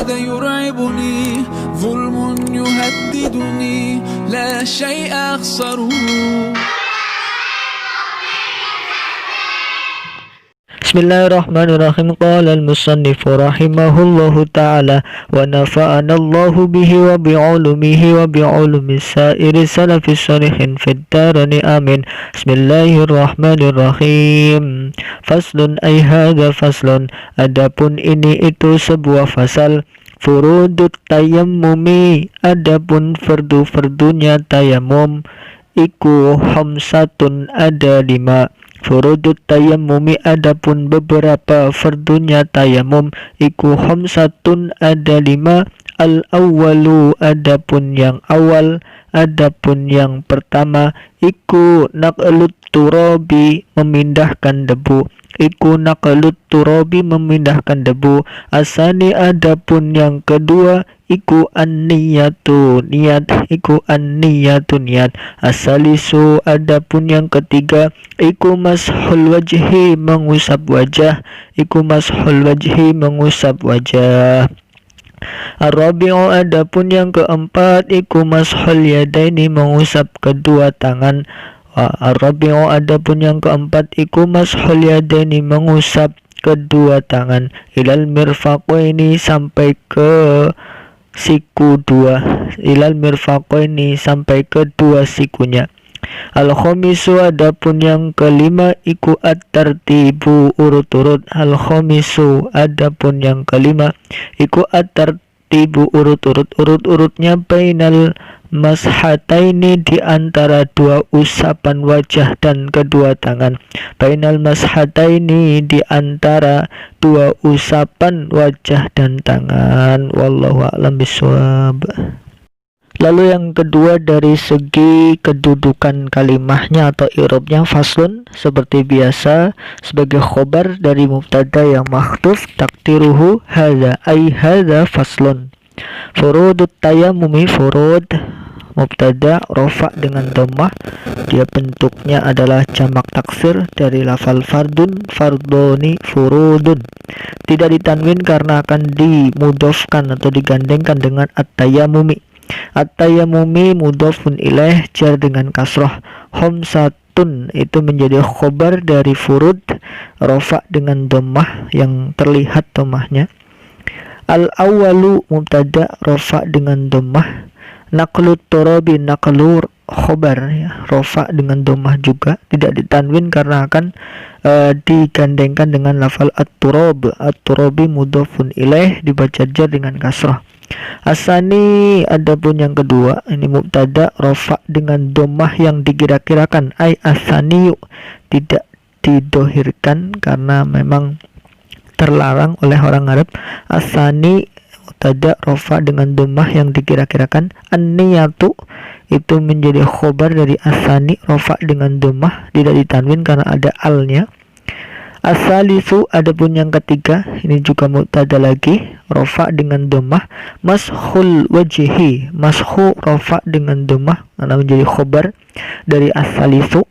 هذا يرعبني ظلم يهددني لا شيء أخسره. Bismillahirrahmanirrahim. Qala al-musannif rahimahullahu ta'ala wa nafa'ana Allahu bihi wa bi'ulumihi wa bi'ulumi sa'iri salafis salihin fid darani amin. Bismillahirrahmanirrahim. Faslun ay hadza faslun, adapun ini itu sebuah fasal. Furudut tayammumi, adapun fardu-fardunya tayamum iku khamsatun, ada 5. Furudut tayammumi, adapun beberapa fardunya tayamum iku khamsatun, ada 5. Al-awwalu, adapun yang awal, adapun yang pertama iku naqlut turabi, memindahkan debu. Iku naqlut turabi, memindahkan debu. Asani, adapun yang kedua iku an-niyatu, niat. Iku an-niyatu, niat. Asalisu, adapun yang ketiga iku mashul wajhi, mengusap wajah. Iku mashul wajhi, mengusap wajah. Ar-rabi'u, adapun yang keempat iku mashul yadaini, mengusap kedua tangan. Ar-rabi'u, adapun yang keempat iku mashul yadaini, mengusap kedua tangan. Ilal mirfaqaini, sampai ke siku 2. Ilal mirfaqaini, sampai ke 2 sikunya. Al-khamisu, adapun yang kelima iku at-tartibu, urut-urut. Al-khamisu, adapun yang kelima iku at-tartibu, urut-urut. Urut-urutnya bainal mashataini, di antara 2 usapan wajah dan kedua tangan. Bainal mashataini, di antara 2 usapan wajah dan tangan. Wallahu a'lam bishawab. Lalu yang kedua dari segi kedudukan kalimahnya atau i'rabnya, faslun seperti biasa sebagai khobar dari mubtada yang mahdhuf, takdiruhu hadza, ay hadza faslun. Furudut tayammumi, furud mubtada rafa dengan dhammah, dia bentuknya adalah jamak taksir dari lafal fardun, fardoni, furudun. Tidak ditanwin karena akan dimudhofkan atau digandengkan dengan at-tayammumi. At-tayammumi mudhofun ilaih, jar dengan kasrah. Khamsatun, itu menjadi khobar dari furud rafa dengan dhammah yang terlihat dhammahnya. Al-awwalu mubtada rafa dengan dhammah. Naqlut turabi, naqlur khobar ya, rafa dengan dhammah juga, tidak ditanwin karena akan digandengkan dengan lafal at-turab. At-turabi mudhofun ilaih, dibaca jar dengan kasrah. Asani, adapun yang kedua ini mubtada rafa dengan dhammah yang dikira-kirakan, ay asaniyu, tidak didohirkan karena memang terlarang oleh orang Arab. Asani mubtada rafa dengan dhammah yang dikira-kirakan. An-niyatu, itu menjadi khobar dari asani rafa dengan dhammah, tidak ditanwin karena ada alnya. Asalisu, adapun yang ketiga ini juga mubtada lagi rafa dengan dhammah. Mashul wajhi, mashu rafa dengan dhammah karena menjadi khobar dari asalisu.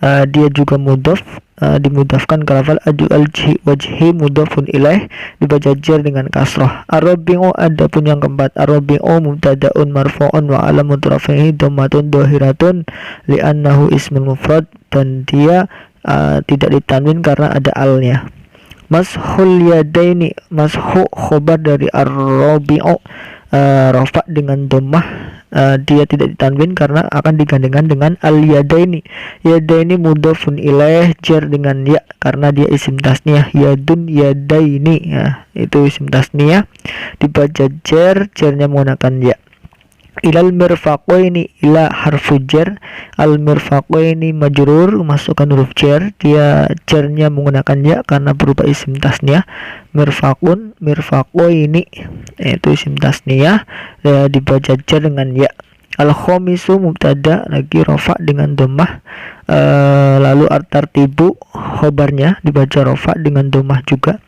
Dia juga mudhaf, dimudhafkan ke lafal wajhi mudhafun ilaih, dibaca jar dengan kasrah. Ar-rabi'u, adapun yang keempat, ar-rabi'u mubtada'un marfu'un wa alamut rafi'i dhammatun dhahiratun li'annahu ismul mufrad, dan dia tidak ditanwin karena ada alnya. Mashul yadaini, mashu khobar dari ar-rabi'u, rafa dengan dhammah, dia tidak ditanwin karena akan digandengkan dengan al-yadaini. Yadaini mudhafun ilaih, jar dengan ya karena dia isim tasniyah. Yadun yadaini, ya, itu isim tasniyah, dibaca jar, jarnya menggunakan ya. Ilal mirfaqaini, ila harfu jar. Al mirfaqaini majrur, masukkan huruf jar, dia jarnya menggunakan ya karena berupa isim tasniyah. Mirfaqun, mirfaqaini, itu isim tasniyah, dibaca jar dengan ya. Al-khamisu mubtada lagi rafa dengan dhammah, lalu at-tartibu khobarnya dibaca rafa dengan dhammah juga.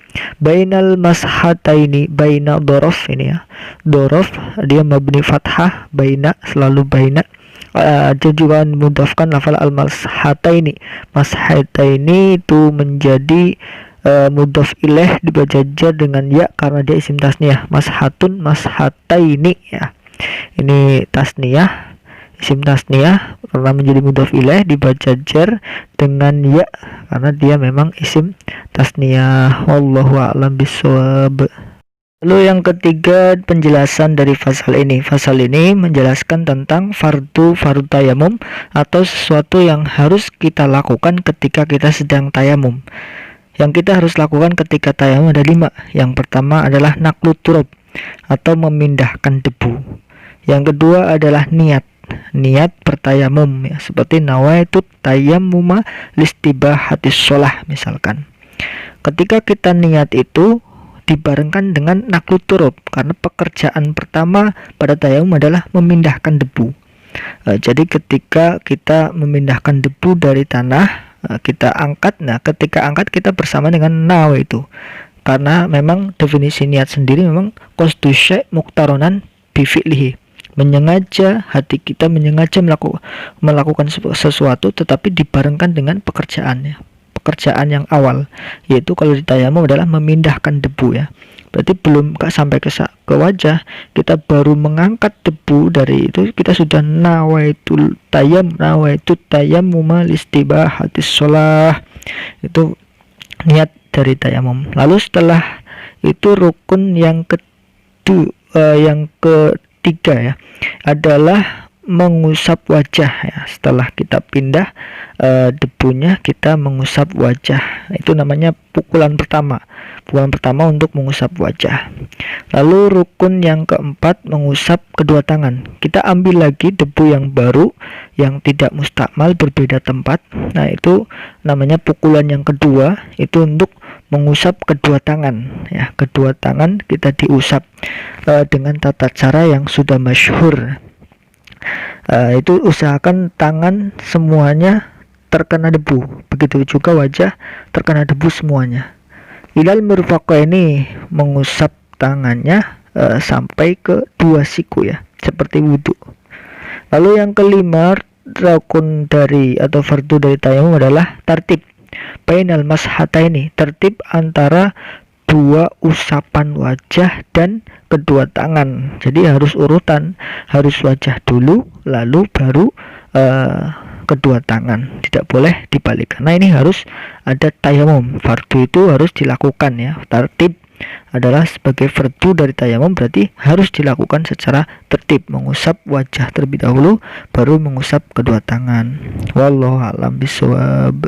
Bainal mashataini, baina dhorof ini ya, dhorof dia mabni fathah, baina selalu baina. Dia juga mudhafkan lafal al-mashataini. Mashataini itu menjadi mudhof ilaih dibaca jar dengan ya karena dia isim tasniyah. Mashatun, mashataini ya. Ini tasniyah, isim tasniyah karena menjadi mudhof ilaih dibaca jar dengan ya karena dia memang isim tasniyah. Wallahu a'lam bishawab. Lalu yang ketiga, penjelasan dari fasal ini. Fasal ini menjelaskan tentang fardu tayamum atau sesuatu yang harus kita lakukan ketika kita sedang tayamum. Yang kita harus lakukan ketika tayamum ada 5. Yang pertama adalah naqlut turab atau memindahkan debu. Yang kedua adalah niat bertayamum ya, seperti nawaitu tayammuma listibahatis shalah misalkan. Ketika kita niat itu dibarengkan dengan naqlut turab karena pekerjaan pertama pada tayamum adalah memindahkan debu. Jadi ketika kita memindahkan debu dari tanah, kita angkat. Nah, ketika angkat kita bersama dengan nawa itu. Karena memang definisi niat sendiri memang qasdu syai' muqtaronan bi fi'lihi. Menyengaja, hati kita menyengaja melakukan sesuatu tetapi dibarengkan dengan pekerjaan yang awal, yaitu kalau di tayamum adalah memindahkan debu ya. Berarti belum sampai ke wajah, kita baru mengangkat debu dari itu, kita sudah nawaitu tayammuma listibahatis shalah. Itu niat dari tayamum. Lalu setelah itu rukun yang ketiga ya adalah mengusap wajah ya. Setelah kita pindah debunya, kita mengusap wajah. Itu namanya pukulan pertama untuk mengusap wajah. Lalu rukun yang keempat, mengusap kedua tangan. Kita ambil lagi debu yang baru yang tidak mustakmal, berbeda tempat. Nah, itu namanya pukulan yang kedua, itu untuk mengusap kedua tangan ya. Kedua tangan kita diusap dengan tata cara yang sudah masyhur. Itu usahakan tangan semuanya terkena debu, begitu juga wajah terkena debu semuanya. Ilal mirfaqaini, mengusap tangannya sampai ke 2 siku ya, seperti wudhu. Lalu yang kelima, rukun dari atau fardu dari tayamum adalah tartib bainal mashataini, tertib antara 2 usapan wajah dan kedua tangan. Jadi harus urutan, harus wajah dulu lalu baru kedua tangan, tidak boleh dibalik. Karena ini harus ada tayamum. Fardu itu harus dilakukan ya. Tertib adalah sebagai fardu dari tayamum, berarti harus dilakukan secara tertib. Mengusap wajah terlebih dahulu baru mengusap kedua tangan. Wallahu a'lam bishawab.